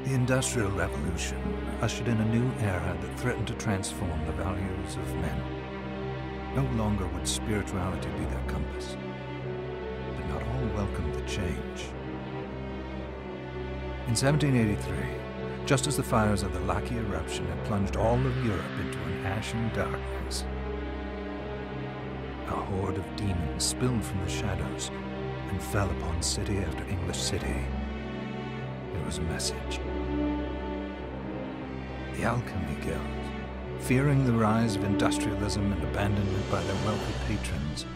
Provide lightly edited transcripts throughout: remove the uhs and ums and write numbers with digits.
The Industrial Revolution ushered in a new era that threatened to transform the values of men. No longer would spirituality be their compass, but not all welcomed the change. In 1783, just as the fires of the Laki eruption had plunged all of Europe into an ashen darkness, a horde of demons spilled from the shadows and fell upon city after English city. It was a message. The Alchemy Guild, fearing the rise of industrialism and abandonment by their wealthy patrons,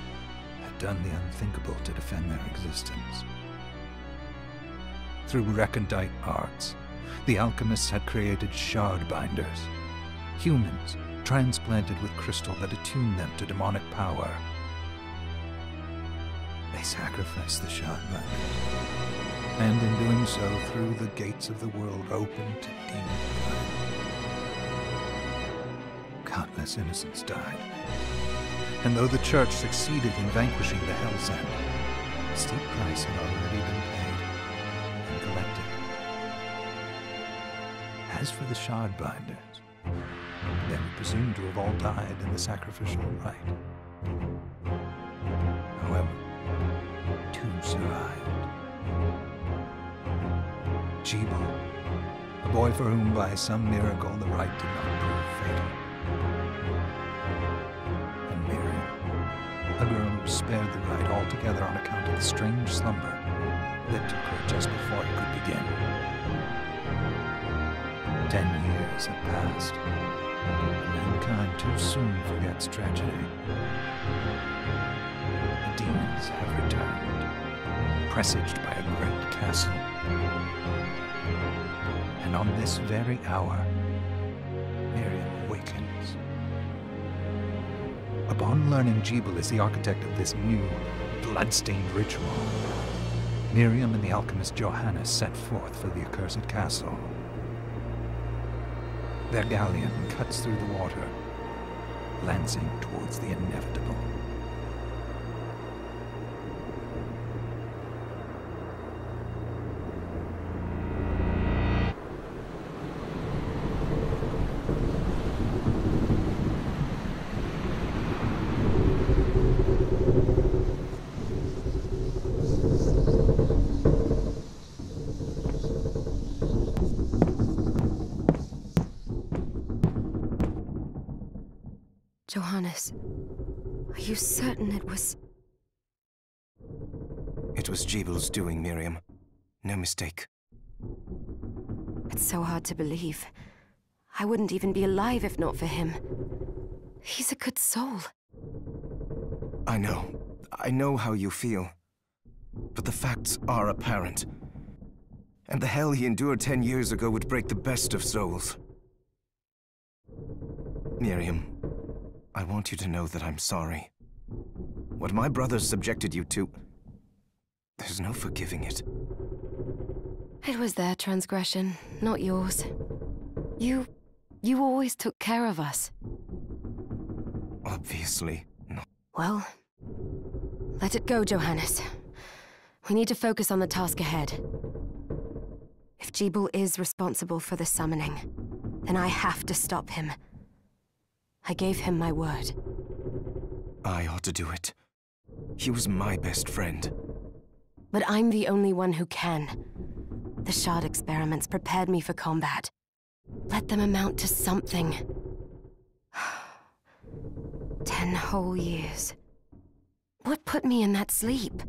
had done the unthinkable to defend their existence. Through recondite arts, the alchemists had created shard binders, humans transplanted with crystal that attuned them to demonic power. They sacrificed the shard binders, and in doing so threw the gates of the world open to demon blood. Countless innocents died, and though the Church succeeded in vanquishing the Hell's End, a steep price had already been paid and collected. As for the shard binders, they were presumed to have all died in the sacrificial rite. However, two survived. Jebel, a boy for whom by some miracle the rite did not prove fatal. And Miriam, a girl who spared the rite altogether on account of the strange slumber that took her just before it could begin. 10 years have passed. Mankind too soon forgets tragedy. The demons have returned, presaged by a great castle. And on this very hour, Miriam awakens. Upon learning Jebel is the architect of this new, blood-stained ritual, Miriam and the alchemist Johannes set forth for the accursed castle. Their galleon cuts through the water, lancing towards the inevitable. Johannes, are you certain it was... It was Jebel's doing, Miriam. No mistake. It's so hard to believe. I wouldn't even be alive if not for him. He's a good soul. I know how you feel. But the facts are apparent. And the hell he endured 10 years ago would break the best of souls. Miriam, I want you to know that I'm sorry. What my brothers subjected you to, there's no forgiving it. It was their transgression, not yours. You always took care of us. Obviously not. Well, let it go, Johannes. We need to focus on the task ahead. If Jebel is responsible for the summoning, then I have to stop him. I gave him my word. I ought to do it. He was my best friend. But I'm the only one who can. The shard experiments prepared me for combat. Let them amount to something. 10 whole years. What put me in that sleep?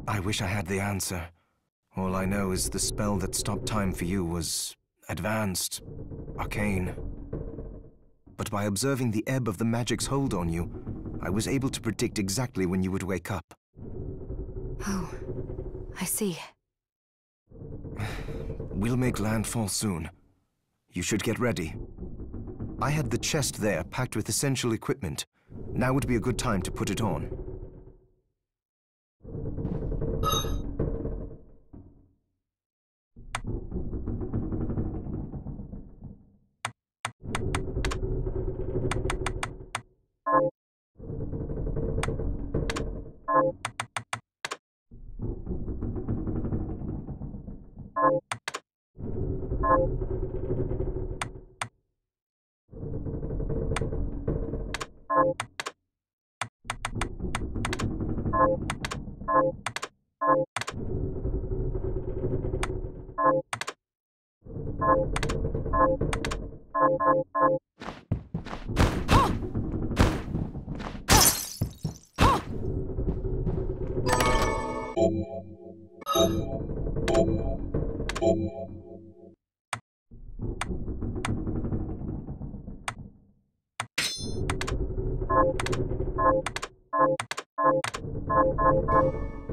I wish I had the answer. All I know is the spell that stopped time for you was advanced, arcane. But by observing the ebb of the magic's hold on you, I was able to predict exactly when you would wake up. Oh, I see. We'll make landfall soon. You should get ready. I had the chest there packed with essential equipment. Now would be a good time to put it on.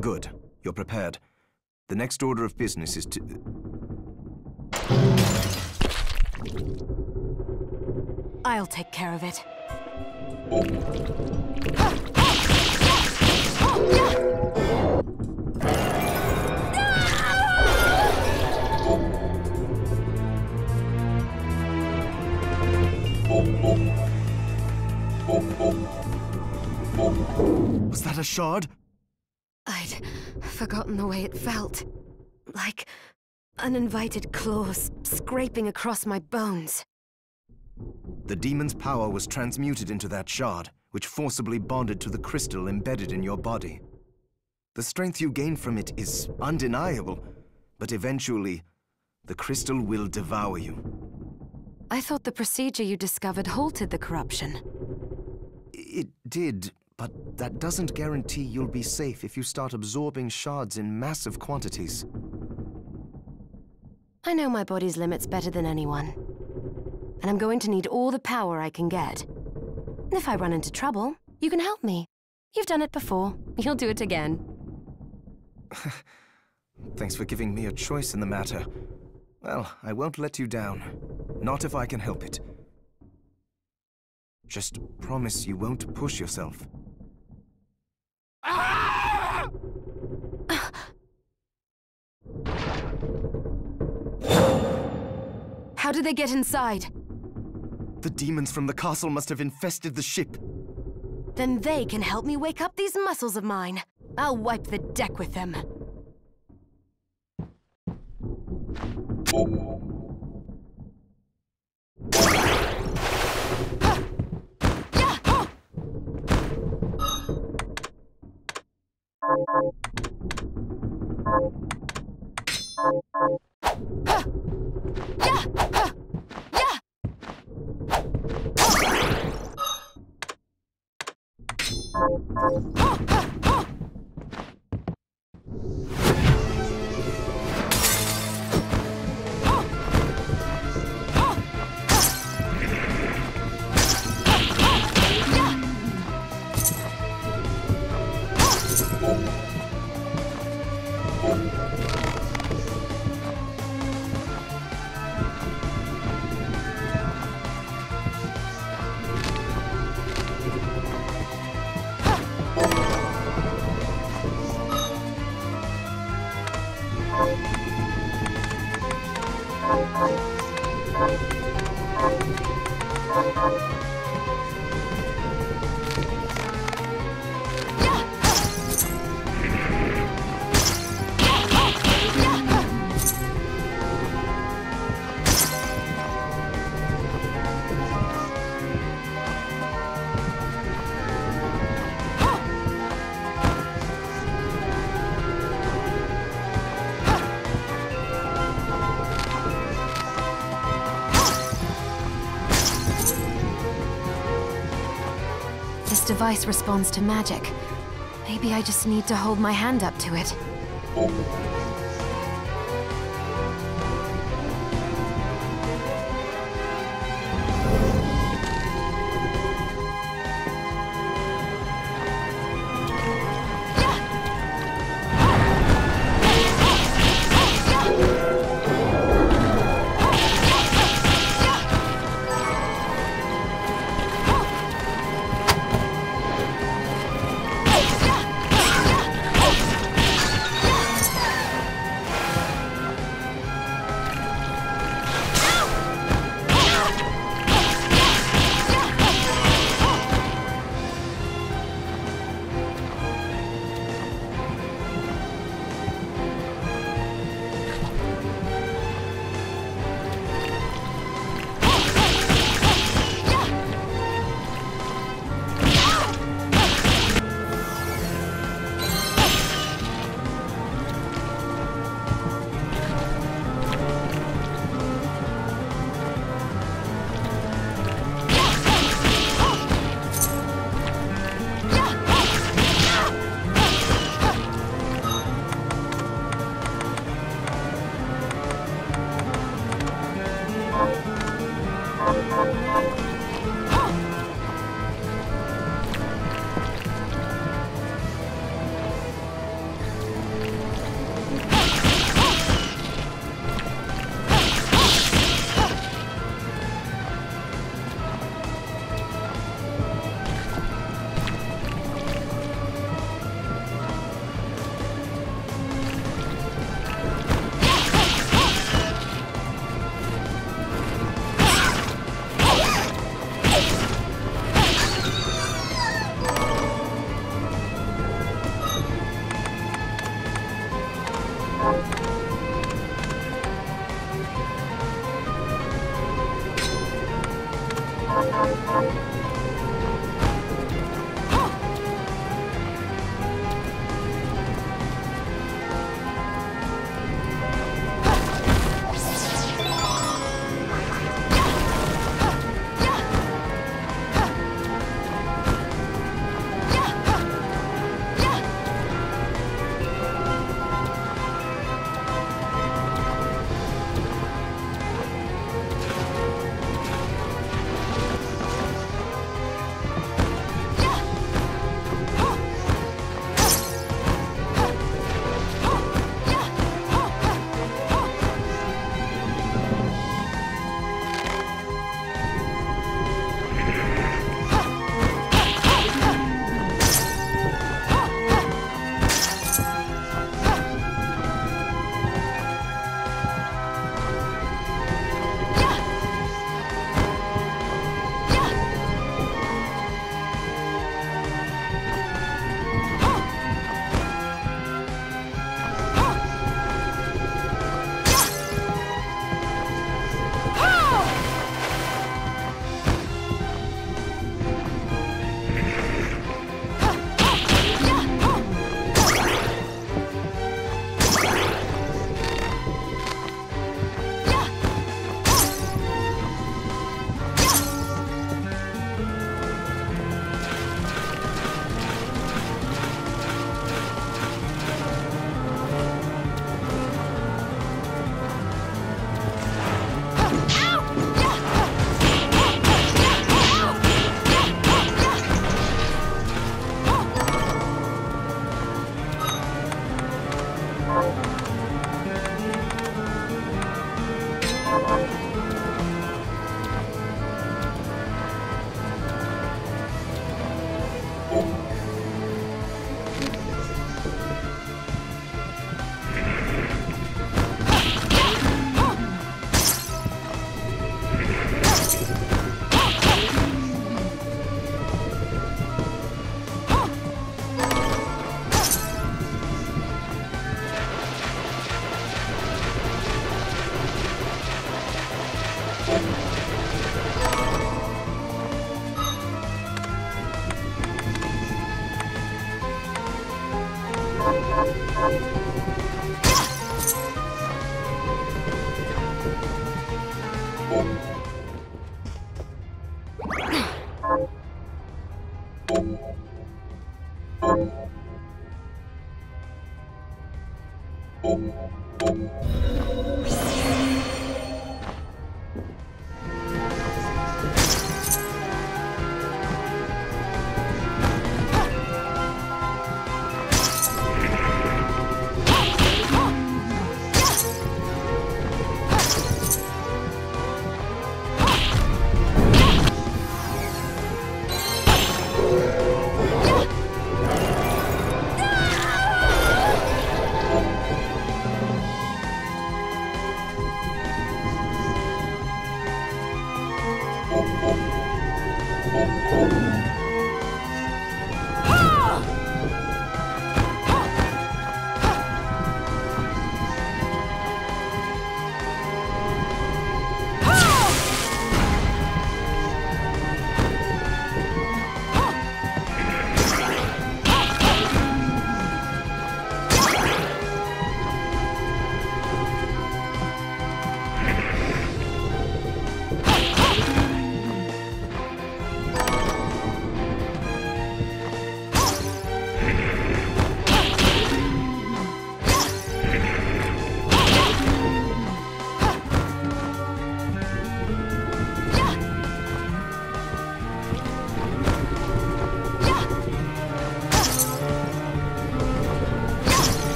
Good. You're prepared. The next order of business is to... I'll take care of it. Was that a shard? I'd forgotten the way it felt. Like uninvited claws scraping across my bones. The demon's power was transmuted into that shard, which forcibly bonded to the crystal embedded in your body. The strength you gain from it is undeniable, but eventually, the crystal will devour you. I thought the procedure you discovered halted the corruption. It did, but that doesn't guarantee you'll be safe if you start absorbing shards in massive quantities. I know my body's limits better than anyone. And I'm going to need all the power I can get. And if I run into trouble, you can help me. You've done it before. You'll do it again. Thanks for giving me a choice in the matter. Well, I won't let you down. Not if I can help it. Just promise you won't push yourself. How did they get inside? The demons from the castle must have infested the ship. Then they can help me wake up these muscles of mine. I'll wipe the deck with them. This device responds to magic. Maybe I just need to hold my hand up to it.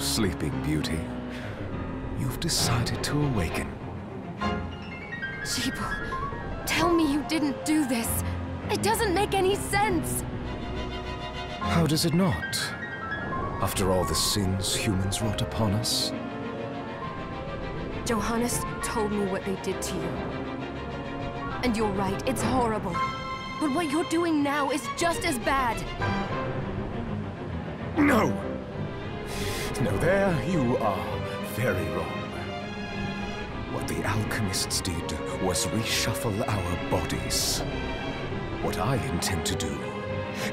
Sleeping Beauty. You've decided to awaken. Jeeble, tell me you didn't do this. It doesn't make any sense. How does it not? After all the sins humans wrought upon us? Johannes told me what they did to you. And you're right, it's horrible. But what you're doing now is just as bad. No! No, there you are very wrong. What the alchemists did was reshuffle our bodies. What I intend to do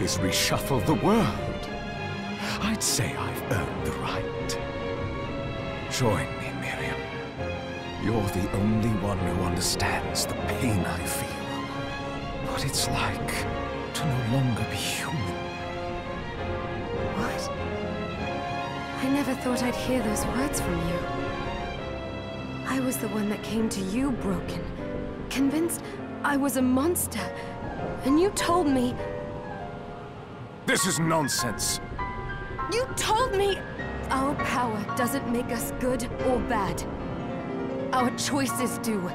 is reshuffle the world. I'd say I've earned the right. Join me, Miriam. You're the only one who understands the pain I feel. What it's like to no longer be human. What? I never thought I'd hear those words from you. I was the one that came to you broken, convinced I was a monster. And you told me... This is nonsense! You told me our power doesn't make us good or bad. Our choices do.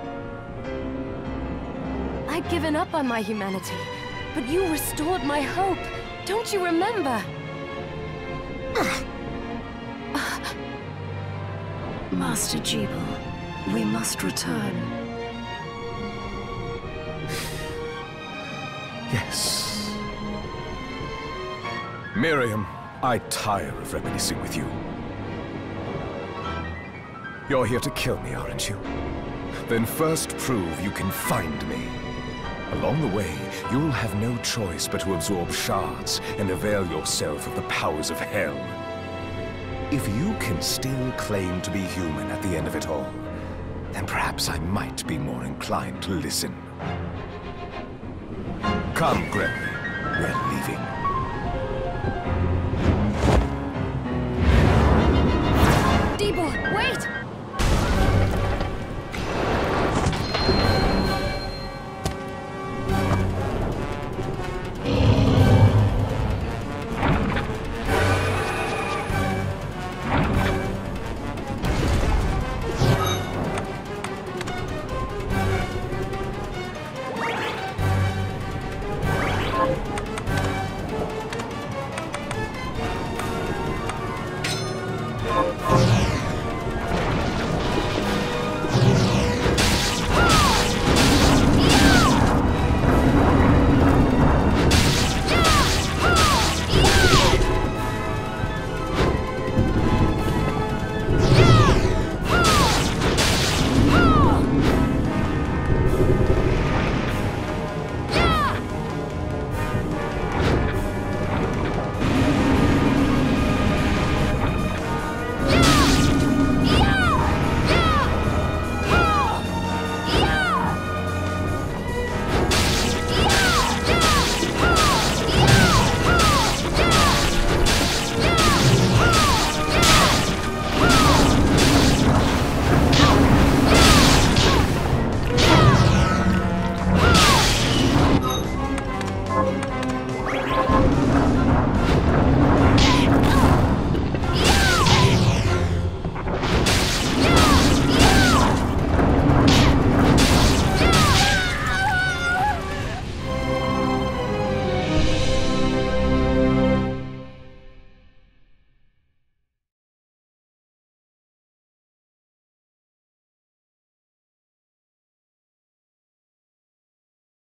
I'd given up on my humanity, but you restored my hope. Don't you remember? Master Jeeble, we must return. Yes. Miriam, I tire of reminiscing with you. You're here to kill me, aren't you? Then first prove you can find me. Along the way, you'll have no choice but to absorb shards and avail yourself of the powers of hell. If you can still claim to be human at the end of it all, then perhaps I might be more inclined to listen. Come, Gregory. We're leaving. Jeeble, wait!